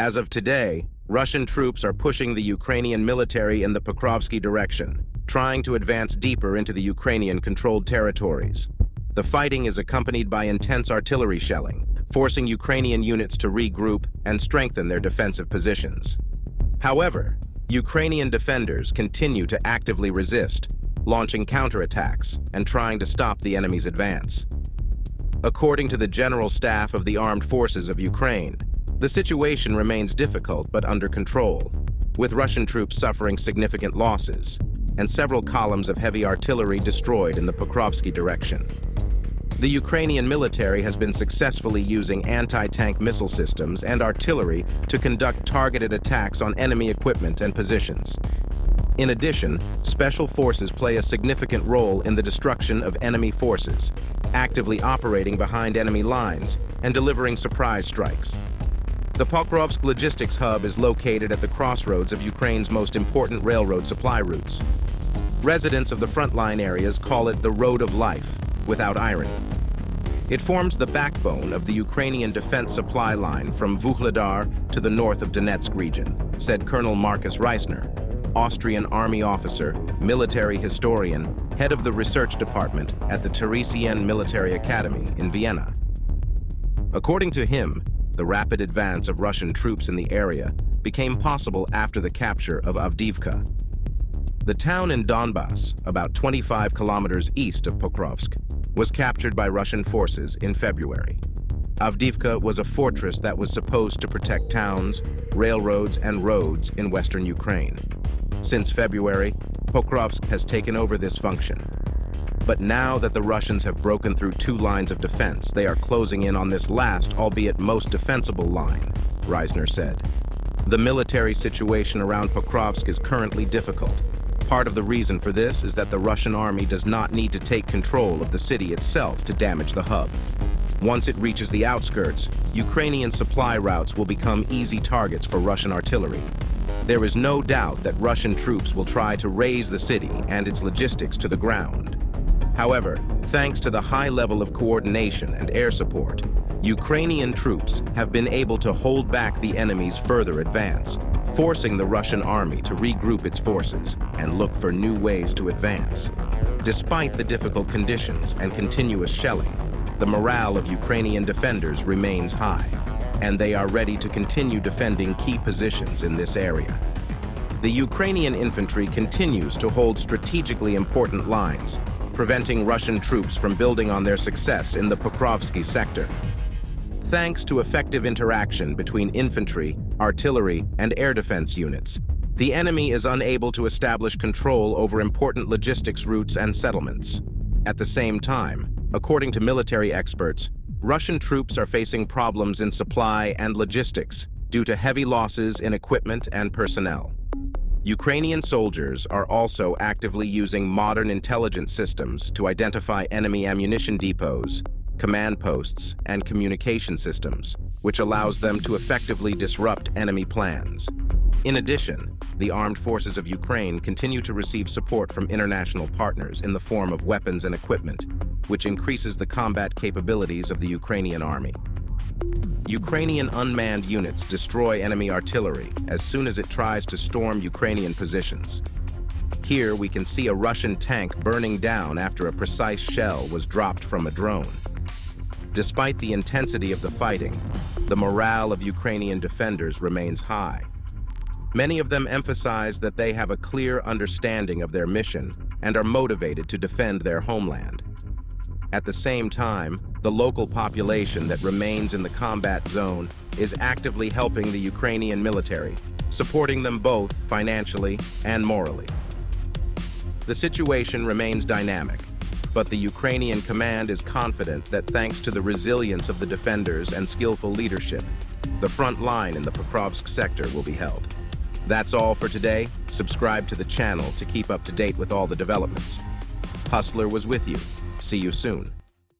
As of today, Russian troops are pushing the Ukrainian military in the Pokrovsk direction, trying to advance deeper into the Ukrainian-controlled territories. The fighting is accompanied by intense artillery shelling, forcing Ukrainian units to regroup and strengthen their defensive positions. However, Ukrainian defenders continue to actively resist, launching counterattacks and trying to stop the enemy's advance. According to the General Staff of the Armed Forces of Ukraine, the situation remains difficult but under control, with Russian troops suffering significant losses and several columns of heavy artillery destroyed in the Pokrovsk direction. The Ukrainian military has been successfully using anti-tank missile systems and artillery to conduct targeted attacks on enemy equipment and positions. In addition, special forces play a significant role in the destruction of enemy forces, actively operating behind enemy lines and delivering surprise strikes. The Pokrovsk logistics hub is located at the crossroads of Ukraine's most important railroad supply routes. Residents of the frontline areas call it the Road of Life, without irony. It forms the backbone of the Ukrainian defense supply line from Vuhledar to the north of Donetsk region, said Colonel Markus Reisner, Austrian army officer, military historian, head of the research department at the Theresien Military Academy in Vienna. According to him, the rapid advance of Russian troops in the area became possible after the capture of Avdiivka. The town in Donbas, about 25 kilometers east of Pokrovsk, was captured by Russian forces in February. Avdiivka was a fortress that was supposed to protect towns, railroads, and roads in western Ukraine. Since February, Pokrovsk has taken over this function. But now that the Russians have broken through two lines of defense, they are closing in on this last, albeit most defensible line, Reisner said. The military situation around Pokrovsk is currently difficult. Part of the reason for this is that the Russian army does not need to take control of the city itself to damage the hub. Once it reaches the outskirts, Ukrainian supply routes will become easy targets for Russian artillery. There is no doubt that Russian troops will try to raze the city and its logistics to the ground. However, thanks to the high level of coordination and air support, Ukrainian troops have been able to hold back the enemy's further advance, forcing the Russian army to regroup its forces and look for new ways to advance. Despite the difficult conditions and continuous shelling, the morale of Ukrainian defenders remains high, and they are ready to continue defending key positions in this area. The Ukrainian infantry continues to hold strategically important lines, preventing Russian troops from building on their success in the Pokrovsk sector. Thanks to effective interaction between infantry, artillery, and air defense units, the enemy is unable to establish control over important logistics routes and settlements. At the same time, according to military experts, Russian troops are facing problems in supply and logistics due to heavy losses in equipment and personnel. Ukrainian soldiers are also actively using modern intelligence systems to identify enemy ammunition depots, command posts, and communication systems, which allows them to effectively disrupt enemy plans. In addition, the armed forces of Ukraine continue to receive support from international partners in the form of weapons and equipment, which increases the combat capabilities of the Ukrainian army. Ukrainian unmanned units destroy enemy artillery as soon as it tries to storm Ukrainian positions. Here we can see a Russian tank burning down after a precise shell was dropped from a drone. Despite the intensity of the fighting, the morale of Ukrainian defenders remains high. Many of them emphasize that they have a clear understanding of their mission and are motivated to defend their homeland. At the same time, the local population that remains in the combat zone is actively helping the Ukrainian military, supporting them both financially and morally. The situation remains dynamic, but the Ukrainian command is confident that thanks to the resilience of the defenders and skillful leadership, the front line in the Pokrovsk sector will be held. That's all for today. Subscribe to the channel to keep up to date with all the developments. Hustler was with you. See you soon.